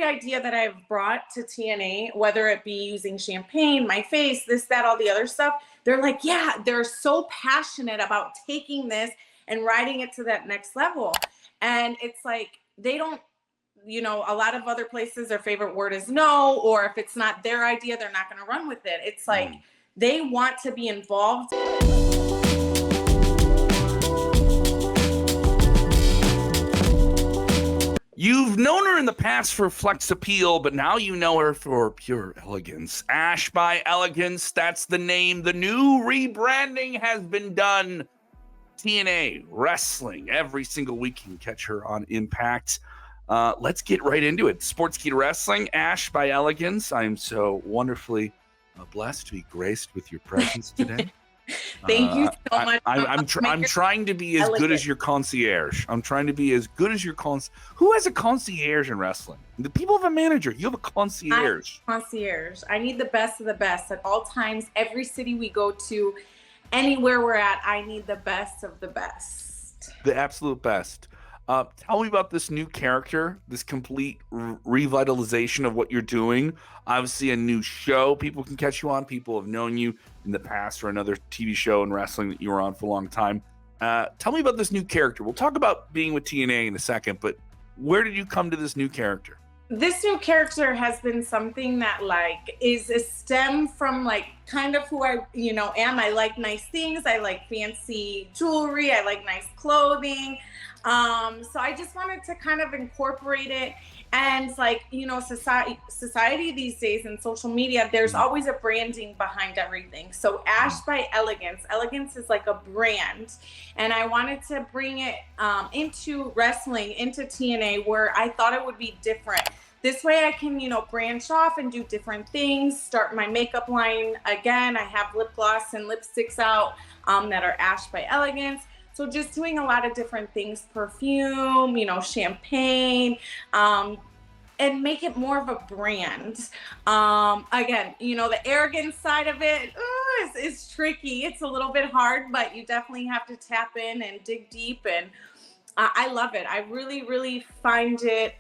every idea that I've brought to TNA, whether it be using champagne, my face, this, that, all the other stuff, they're like, yeah, they're so passionate about taking this and riding it to that next level. And it's like, they don't, you know, a lot of other places, their favorite word is no, or if it's not their idea, they're not going to run with it. It's like, they want to be involved. You've known her in the past for flex appeal, but now you know her for pure elegance. Ash by Elegance, that's the name. The new rebranding has been done. TNA Wrestling. Every single week you can catch her on Impact. Let's get right into it. Sportskeeda Wrestling, Ash by Elegance. I am so wonderfully blessed to be graced with your presence today. Thank you so much. I'm trying to be as good as your concierge. I'm trying to be as good as your Who has a concierge in wrestling? The people have a manager. You have a concierge. Concierge. I need the best of the best at all times. Every city we go to, anywhere we're at, I need the best of the best. The absolute best. Tell me about this new character, this complete revitalization of what you're doing. Obviously, a new show people can catch you on. People have known you in the past for another TV show in wrestling that you were on for a long time. Tell me about this new character. We'll talk about being with TNA in a second, but where did you come to this new character? This new character has been something that like is a stem from like kind of who I, you know, am. I like nice things. I like fancy jewelry. I like nice clothing. So I just wanted to kind of incorporate it. And like, you know, society these days and social media, there's always a branding behind everything. So Ash by Elegance. Elegance is like a brand. And I wanted to bring it into wrestling, into TNA, where I thought it would be different. This way I can, you know, branch off and do different things, start my makeup line again. I have lip gloss and lipsticks out that are Ash by Elegance. So just doing a lot of different things, perfume, you know, champagne, and make it more of a brand. Again, you know, the arrogance side of it is tricky. It's a little bit hard, but you definitely have to tap in and dig deep. And I love it. I really, really find it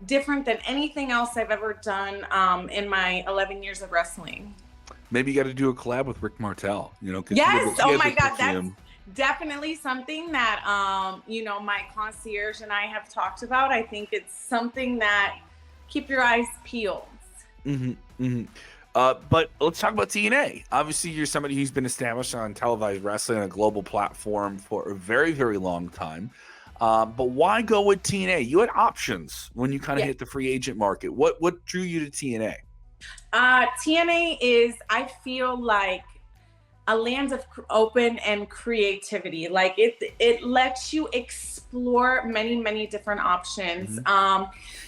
different than anything else I've ever done in my 11 years of wrestling. Maybe you got to do a collab with Rick Martel. You know, yes. Oh my God, that's definitely something that you know, my concierge and I have talked about. I think it's something that keep your eyes peeled. But let's talk about TNA. Obviously, you're somebody who's been established on televised wrestling on a global platform for a very, very long time. But why go with TNA? You had options when you kind of hit the free agent market. What drew you to TNA? TNA is, I feel like, a land of open and creativity. Like it lets you explore many, many different options.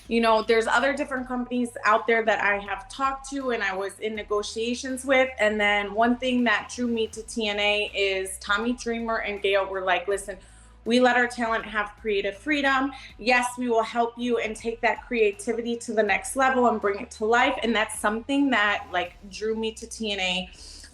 You know, there's other different companies out there that I have talked to and I was in negotiations with. And then one thing that drew me to TNA is Tommy Dreamer and Gail were like, listen, we let our talent have creative freedom. Yes, we will help you and take that creativity to the next level and bring it to life. And that's something that like drew me to TNA.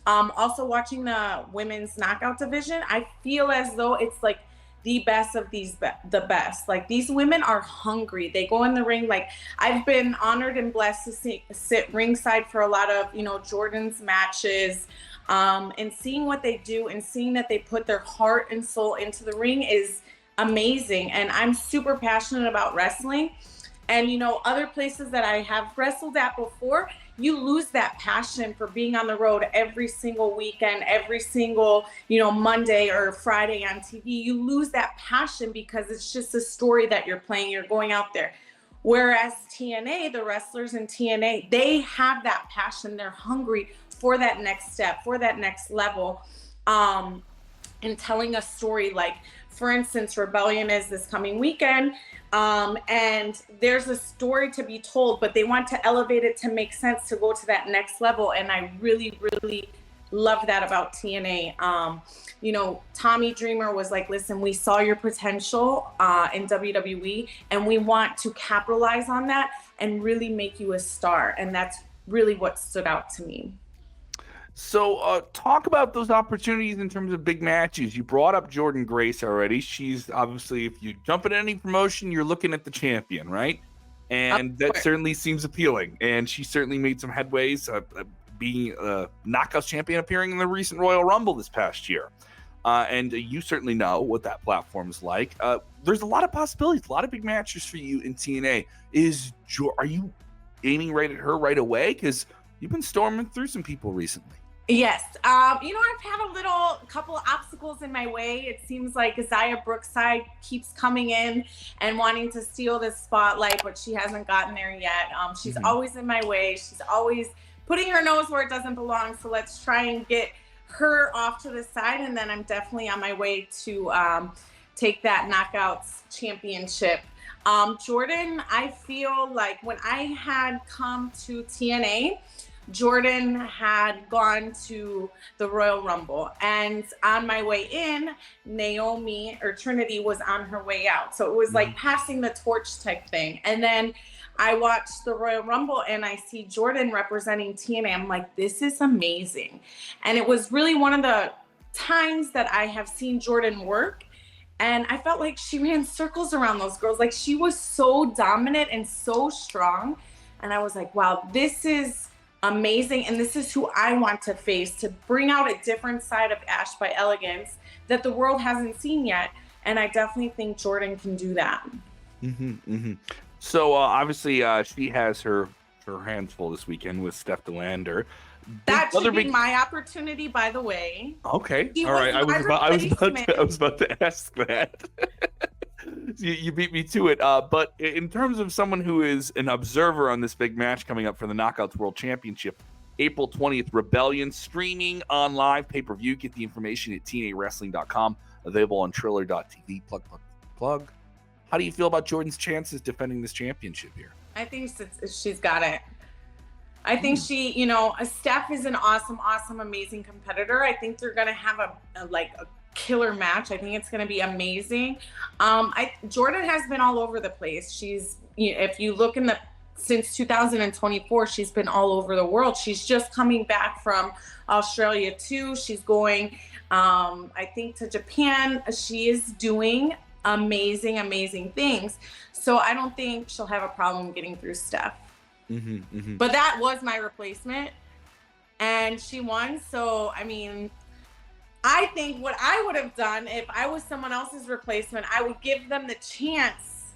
Also watching the women's knockout division, I feel as though it's like the best of the best. Like these women are hungry. They go in the ring. Like I've been honored and blessed to sit ringside for a lot of, you know, Jordynne's matches, and seeing what they do and seeing that they put their heart and soul into the ring is amazing. And I'm super passionate about wrestling. And, you know, other places that I have wrestled at before, you lose that passion for being on the road every single weekend, every single, you know, Monday or Friday on TV. You lose that passion because it's just a story that you're playing. You're going out there. Whereas TNA, the wrestlers in TNA, they have that passion. They're hungry for that next step, for that next level, and telling a story. Like, for instance, Rebellion is this coming weekend. And there's a story to be told, but they want to elevate it to make sense to go to that next level. And I really, really love that about TNA. You know, Tommy Dreamer was like, listen, we saw your potential in WWE and we want to capitalize on that and really make you a star. And that's really what stood out to me. So talk about those opportunities in terms of big matches. You brought up Jordynne Grace already. She's obviously, if you jump in any promotion, you're looking at the champion, right? and that certainly seems appealing. And she certainly made some headways, being a Knockouts champion, appearing in the recent Royal Rumble this past year. And you certainly know what that platform is like. There's a lot of possibilities, a lot of big matches for you in TNA. Are you aiming right at her right away? Because you've been storming through some people recently. Yes. I've had a couple of obstacles in my way. It seems like Isaiah Brookside keeps coming in and wanting to steal this spotlight, but she hasn't gotten there yet. She's always in my way. She's always putting her nose where it doesn't belong. So let's try and get her off to the side. And then I'm definitely on my way to take that Knockouts championship. Jordynne, I feel like when I had come to TNA, Jordynne had gone to the Royal Rumble, and on my way in, Naomi or Trinity was on her way out. So it was like passing the torch type thing. And then I watched the Royal Rumble and I see Jordynne representing TNA. I'm like, this is amazing. And it was really one of the times that I have seen Jordynne work. And I felt like she ran circles around those girls. Like, she was so dominant and so strong. And I was like, wow, this is amazing. And this is who I want to face, to bring out a different side of Ash by Elegance that the world hasn't seen yet. And I definitely think Jordynne can do that. So obviously she has her hands full this weekend with Steph DeLander. That should be my opportunity, by the way. Okay. All right. I was about to ask that. You beat me to it. But in terms of someone who is an observer on this big match coming up for the Knockouts World Championship, April 20th, Rebellion, streaming on live pay-per-view. Get the information at tnawrestling.com, available on Triller.tv. Plug. How do you feel about Jordynne's chances defending this championship here? I think she's got it. I think she, Steph is an awesome, amazing competitor. I think they're going to have a killer match. I think it's going to be amazing. Jordynne has been all over the place. She's, if you look since 2024, she's been all over the world. She's just coming back from Australia too. She's going, I think, to Japan. She is doing amazing things. So I don't think she'll have a problem getting through Steph. But that was my replacement and she won. So, I mean, I think what I would have done if I was someone else's replacement, I would give them the chance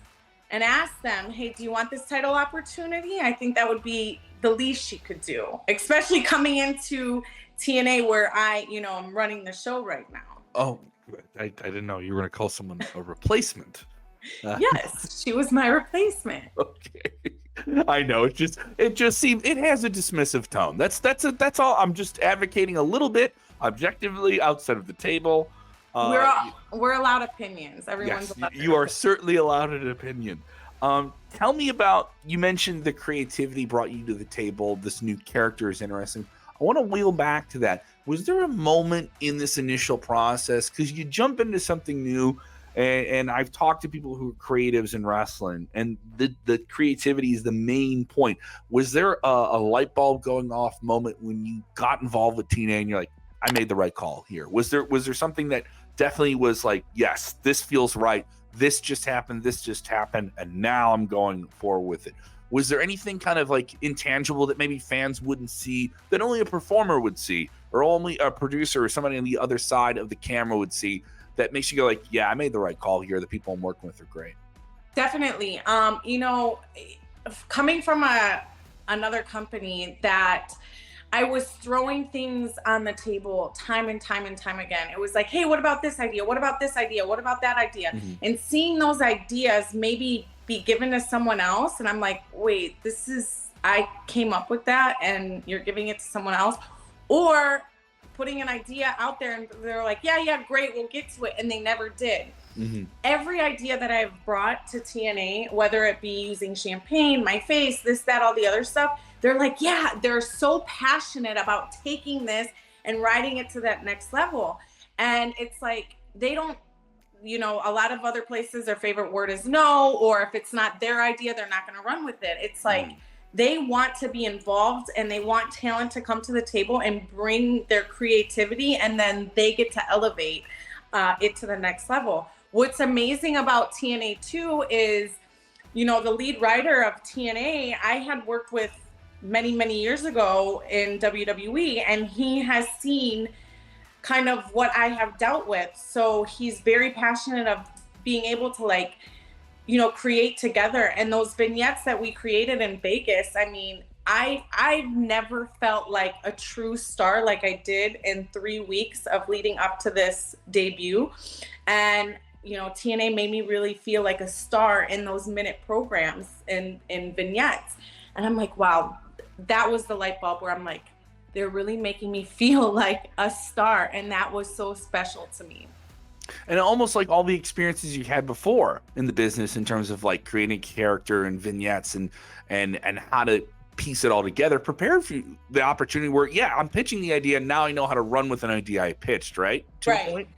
and ask them, hey, do you want this title opportunity? I think that would be the least she could do, especially coming into TNA where I'm running the show right now. Oh, I didn't know you were going to call someone a replacement. Yes, she was my replacement. Okay. I know it just seems it has a dismissive tone. That's all. I'm just advocating a little bit objectively outside of the table. We're allowed opinions. Everyone's allowed. You are certainly allowed an opinion. Tell me about, you mentioned the creativity brought you to the table. This new character is interesting. I want to wheel back to that. Was there a moment in this initial process, because you jump into something new? And I've talked to people who are creatives in wrestling, and the creativity is the main point. Was there a light bulb going off moment when you got involved with TNA and you're like, I made the right call here? Was there something that definitely was like, yes, this feels right. This just happened, and now I'm going forward with it. Was there anything kind of like intangible that maybe fans wouldn't see, that only a performer would see, or only a producer or somebody on the other side of the camera would see, that makes you go like, yeah, I made the right call here. The people I'm working with are great? Definitely. Coming from another company that I was throwing things on the table time and time again. It was like, hey, what about this idea? What about this idea? What about that idea? And seeing those ideas maybe be given to someone else. And I'm like, wait, I came up with that and you're giving it to someone else. Or putting an idea out there and they're like, yeah, great, we'll get to it. And they never did. Every idea that I've brought to TNA, whether it be using champagne, my face, this, that, all the other stuff, they're like, yeah, they're so passionate about taking this and riding it to that next level. And it's like, they don't, a lot of other places, their favorite word is no, or if it's not their idea, they're not going to run with it. It's like, they want to be involved and they want talent to come to the table and bring their creativity, and then they get to elevate it to the next level. What's amazing about TNA too is you know, the lead writer of TNA, I had worked with many, many years ago in WWE, and he has seen kind of what I have dealt with. So he's very passionate of being able to, like, you know, create together. And those vignettes that we created in Vegas, I mean, I've never felt like a true star like I did in 3 weeks of leading up to this debut. And, you know, TNA made me really feel like a star in those minute programs in vignettes. And I'm like, wow, that was the light bulb where I'm like, they're really making me feel like a star. And that was so special to me. And almost like all the experiences you had before in the business in terms of like creating character and vignettes and how to piece it all together, prepared for the opportunity where, yeah, I'm pitching the idea. Now I know how to run with an idea I pitched, right? Right.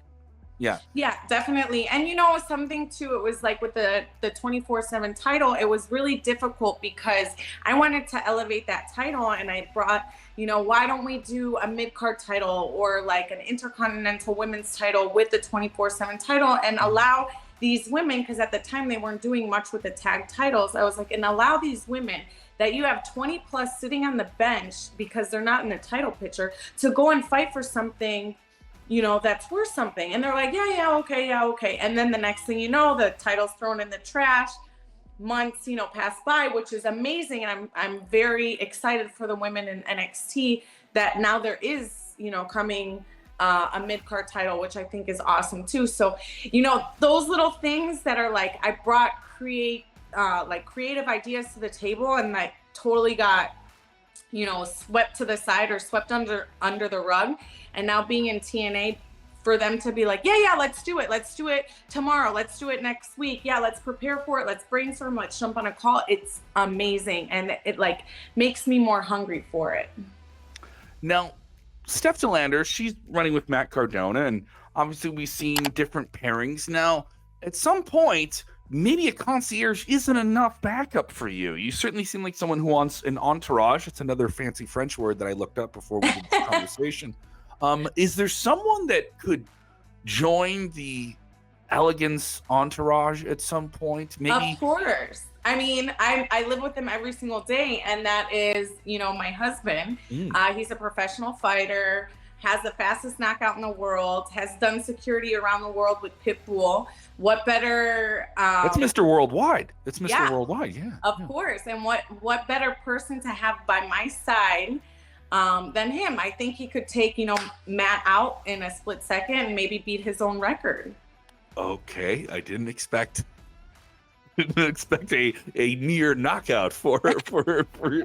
Yeah. Yeah, definitely. And you know, something too, it was like with the 24/7 title, it was really difficult because I wanted to elevate that title, and I brought, you know, why don't we do a mid-card title or like an intercontinental women's title with the 24/7 title and allow these women, because at the time they weren't doing much with the tag titles. I was like, and allow these women that you have 20 plus sitting on the bench because they're not in the title picture to go and fight for something, you know, that's worth something. And they're like, yeah, okay. And then the next thing you know, the title's thrown in the trash. Months, you know, pass by, which is amazing. And I'm very excited for the women in NXT that now there is, you know, coming a mid-card title, which I think is awesome too. So, you know, those little things that are like, I brought creative ideas to the table, and I totally got, you know, swept to the side or swept under the rug. And now being in TNA, for them to be like, yeah, let's do it tomorrow, let's do it next week, yeah, let's prepare for it, let's brainstorm, let's jump on a call. It's amazing, and it like makes me more hungry for it. Now, Steph DeLander, she's running with Matt Cardona, and obviously we've seen different pairings. Now, at some point, maybe a concierge isn't enough backup for you. You certainly seem like someone who wants an entourage. It's another fancy French word that I looked up before we did this conversation. Is there someone that could join the Elegance entourage at some point? Maybe. Of course. I mean, I live with him every single day, and that is, you know, my husband. He's a professional fighter, has the fastest knockout in the world, has done security around the world with Pitbull. What better? That's Mr. Worldwide. That's Mr. Worldwide, yeah. Of course. And what better person to have by my side than him? I think he could take, you know, Matt out in a split second and maybe beat his own record. Okay, I didn't expect a near knockout for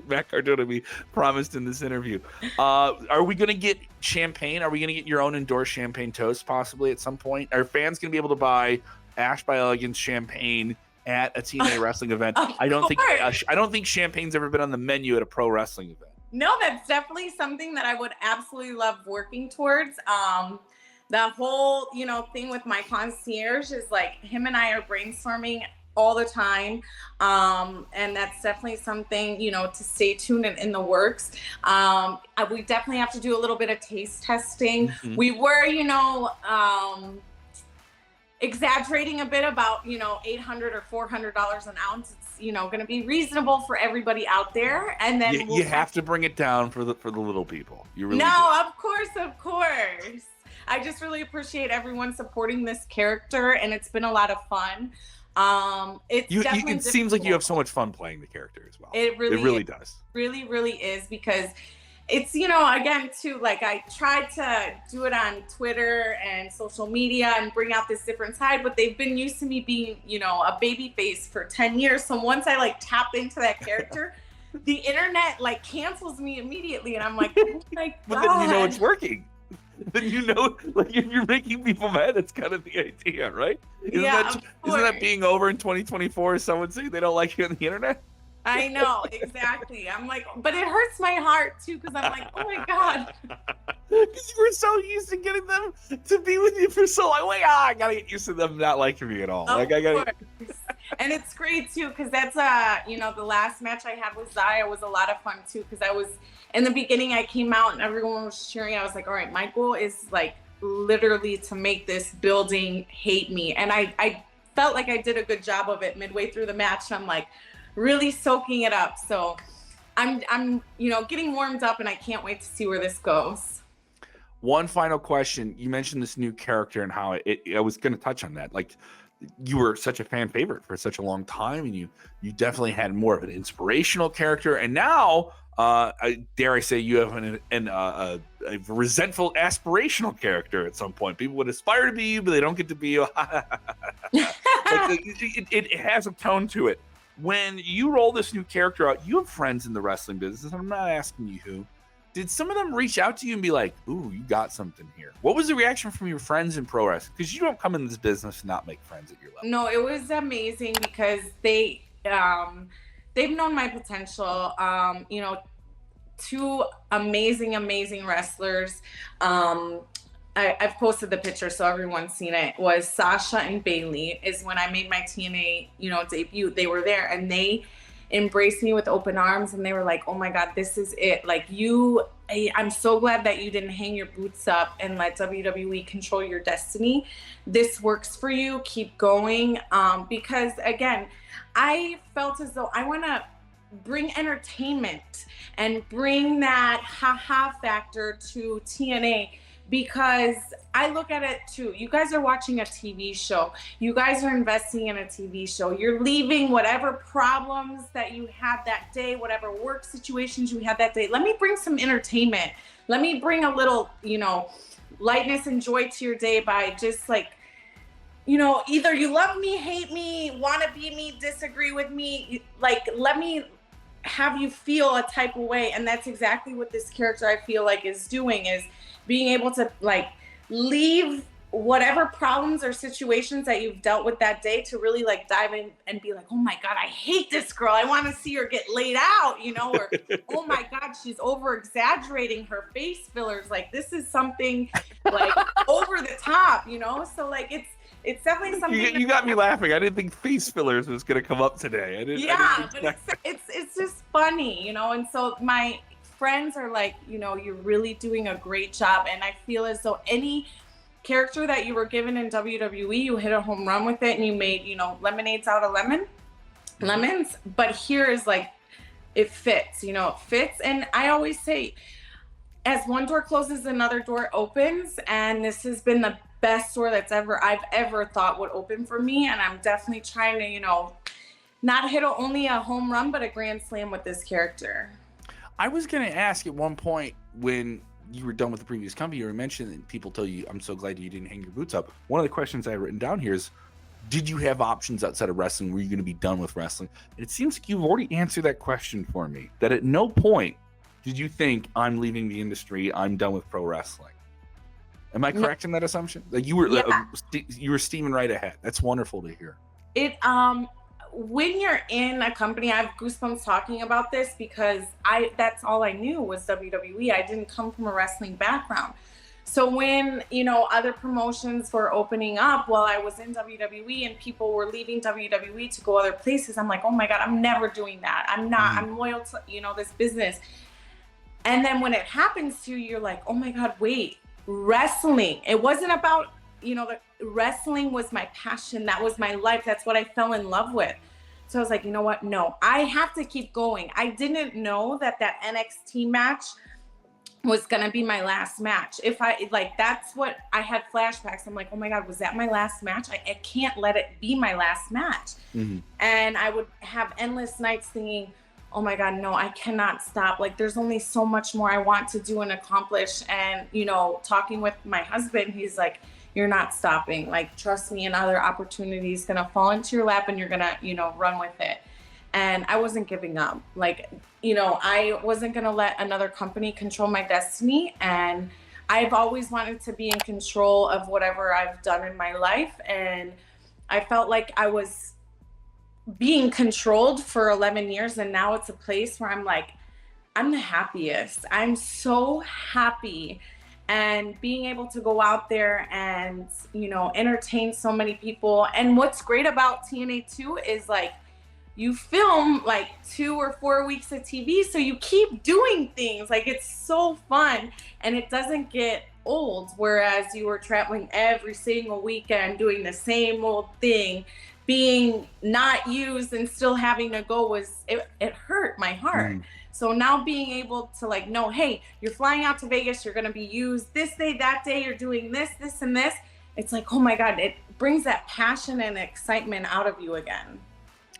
Matt Cardona to be promised in this interview. Are we going to get champagne? Are we going to get your own endorsed champagne toast possibly at some point? Are fans going to be able to buy Ash by Elegance champagne at a TNA wrestling event? I don't think champagne's ever been on the menu at a pro wrestling event. No, that's definitely something that I would absolutely love working towards. The whole, you know, thing with my concierge is like him and I are brainstorming all the time. And that's definitely something, you know, to stay tuned and in the works. We definitely have to do a little bit of taste testing. We were, you know, exaggerating a bit about, you know, $800 or $400 an ounce. It's, you know, going to be reasonable for everybody out there. And then you have to bring it down for the little people. You really do. Of course. I just really appreciate everyone supporting this character, and it's been a lot of fun. It seems like you have so much fun playing the character as well. It really does. Really is, because it's, you know, again, too, like I tried to do it on Twitter and social media and bring out this different side, but they've been used to me being, you know, a baby face for 10 years. So once I like tap into that character, the internet like cancels me immediately. And I'm like, oh my God. But then you know it's working. Then you know, like if you're making people mad, that's kind of the idea, right? Isn't that being over in 2024? Someone saying they don't like you on the internet? I know, exactly. I'm like, but it hurts my heart too, because I'm like, oh my God. Because you were so used to getting them to be with you for so long. Like, I gotta get used to them not liking me at all. Of course. And it's great too, because that's you know, the last match I had with Zaya was a lot of fun too, because I was in the beginning, I came out and everyone was cheering. I was like, all right, my goal is like literally to make this building hate me. And I felt like I did a good job of it midway through the match. I'm like really soaking it up. So I'm getting warmed up, and I can't wait to see where this goes. One final question. You mentioned this new character and how I was going to touch on that. Like, you were such a fan favorite for such a long time, and you definitely had more of an inspirational character. And now, dare I say, you have a resentful, aspirational character at some point. People would aspire to be you, but they don't get to be you. It has a tone to it. When you roll this new character out, you have friends in the wrestling business, and I'm not asking you who. Did some of them reach out to you and be like, ooh, you got something here? What was the reaction from your friends in pro wrestling? Because you don't come in this business and not make friends at your level. No, it was amazing because they've known my potential. Two amazing wrestlers. I've posted the picture so everyone's seen it. Was Sasha and Bailey is when I made my TNA, debut. They were there and they embraced me with open arms, and they were like, oh my God, this is it. Like, I'm so glad that you didn't hang your boots up and let WWE control your destiny. This works for you. Keep going. Because again, I felt as though I want to bring entertainment and bring that ha-ha factor to TNA, because I look at it too. You guys are watching a TV show. You guys are investing in a TV show. You're leaving whatever problems that you had that day, whatever work situations you had that day. Let me bring some entertainment. Let me bring a little, lightness and joy to your day by just like, either you love me, hate me, want to be me, disagree with me. Like, let me have you feel a type of way. And that's exactly what this character I feel like is doing, is being able to like leave whatever problems or situations that you've dealt with that day to really like dive in and be like, oh my God, I hate this girl. I want to see her get laid out, or oh my God, she's over exaggerating her face fillers. Like, this is something like over the top, so like it's definitely something. You got me laughing. I didn't think face fillers was going to come up today. But it's just funny, and so my friends are like, you're really doing a great job. And I feel as though any character that you were given in WWE, you hit a home run with it and you made, lemonades out of lemons. But here is like, it fits, it fits. And I always say, as one door closes, another door opens. And this has been the best door I've ever thought would open for me. And I'm definitely trying to, not hit only a home run, but a grand slam with this character. I was going to ask at one point when you were done with the previous company, you mentioned that people tell you, I'm so glad you didn't hang your boots up. One of the questions I have written down here is, did you have options outside of wrestling? Were you going to be done with wrestling? And it seems like you've already answered that question for me, that at no point did you think, I'm leaving the industry, I'm done with pro wrestling. Am I correct in that assumption? Like, you were steaming right ahead. That's wonderful to hear. When you're in a company, I have goosebumps talking about this because that's all I knew was WWE. I didn't come from a wrestling background. So when, other promotions were opening up while I was in WWE and people were leaving WWE to go other places, I'm like, oh my God, I'm never doing that. I'm not, I'm loyal to, this business. And then when it happens to you, you're like, oh my God, wait, wrestling. It wasn't about, the wrestling was my passion. That was my life. That's what I fell in love with. So I was like, you know what? No, I have to keep going. I didn't know that NXT match was going to be my last match. That's what I had flashbacks. I'm like, oh my God, was that my last match? I can't let it be my last match. Mm-hmm. And I would have endless nights thinking, oh my God, no, I cannot stop. Like, there's only so much more I want to do and accomplish. And, talking with my husband, he's like, you're not stopping. Like, trust me, another opportunity is going to fall into your lap and you're going to, run with it. And I wasn't giving up. Like, I wasn't going to let another company control my destiny. And I've always wanted to be in control of whatever I've done in my life. And I felt like I was being controlled for 11 years. And now it's a place where I'm like, I'm the happiest. I'm so happy. And being able to go out there and, entertain so many people. And what's great about TNA too is like, you film like 2 or 4 weeks of TV. So you keep doing things. Like, it's so fun and it doesn't get old. Whereas you were traveling every single weekend doing the same old thing, being not used and still having to go it hurt my heart. So now being able to like, no, hey, you're flying out to Vegas, you're going to be used this day, that day, you're doing this, this, and this. It's like, oh my God, it brings that passion and excitement out of you again.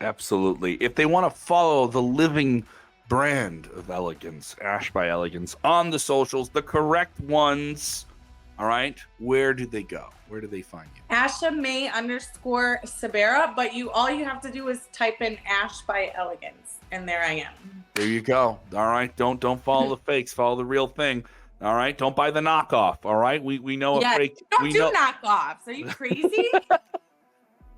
Absolutely. If they want to follow the living brand of elegance, Ash by Elegance, on the socials, the correct ones, all right, where do they go? Where do they find you? Asha May _Sabera, but all you have to do is type in Ash by Elegance, and there I am. There you go. All right, don't follow the fakes, follow the real thing. All right, don't buy the knockoff. All right, we know a fake. Don't do knockoffs. Are you crazy?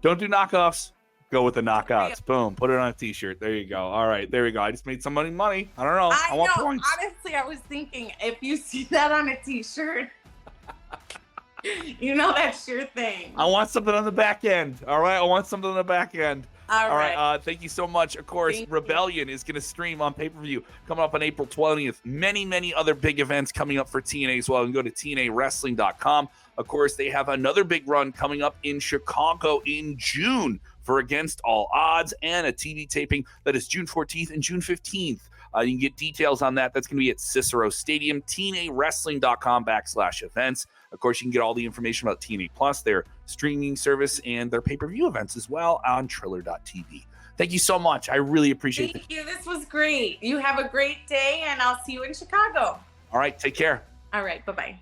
Don't do knockoffs. Go with the knockouts. Boom. Put it on a t-shirt. There you go. All right. There we go. I just made some money. I don't know. I want points. Honestly, I was thinking if you see that on a t-shirt, you know that's your thing. I want something on the back end. All right. I want something on the back end. All right. Thank you so much. Of course, Thank Rebellion is going to stream on pay-per-view coming up on April 20th. Many other big events coming up for TNA as well. You can go to TNAWrestling.com. Of course, they have another big run coming up in Chicago in June for Against All Odds, and a TV taping that is June 14th and June 15th. You can get details on that. That's going to be at Cicero Stadium, TNAWrestling.com/events. Of course, you can get all the information about TNA Plus, their streaming service, and their pay-per-view events as well on Triller.tv. Thank you so much. I really appreciate it. Thank you. This was great. You have a great day, and I'll see you in Chicago. All right. Take care. All right. Bye-bye.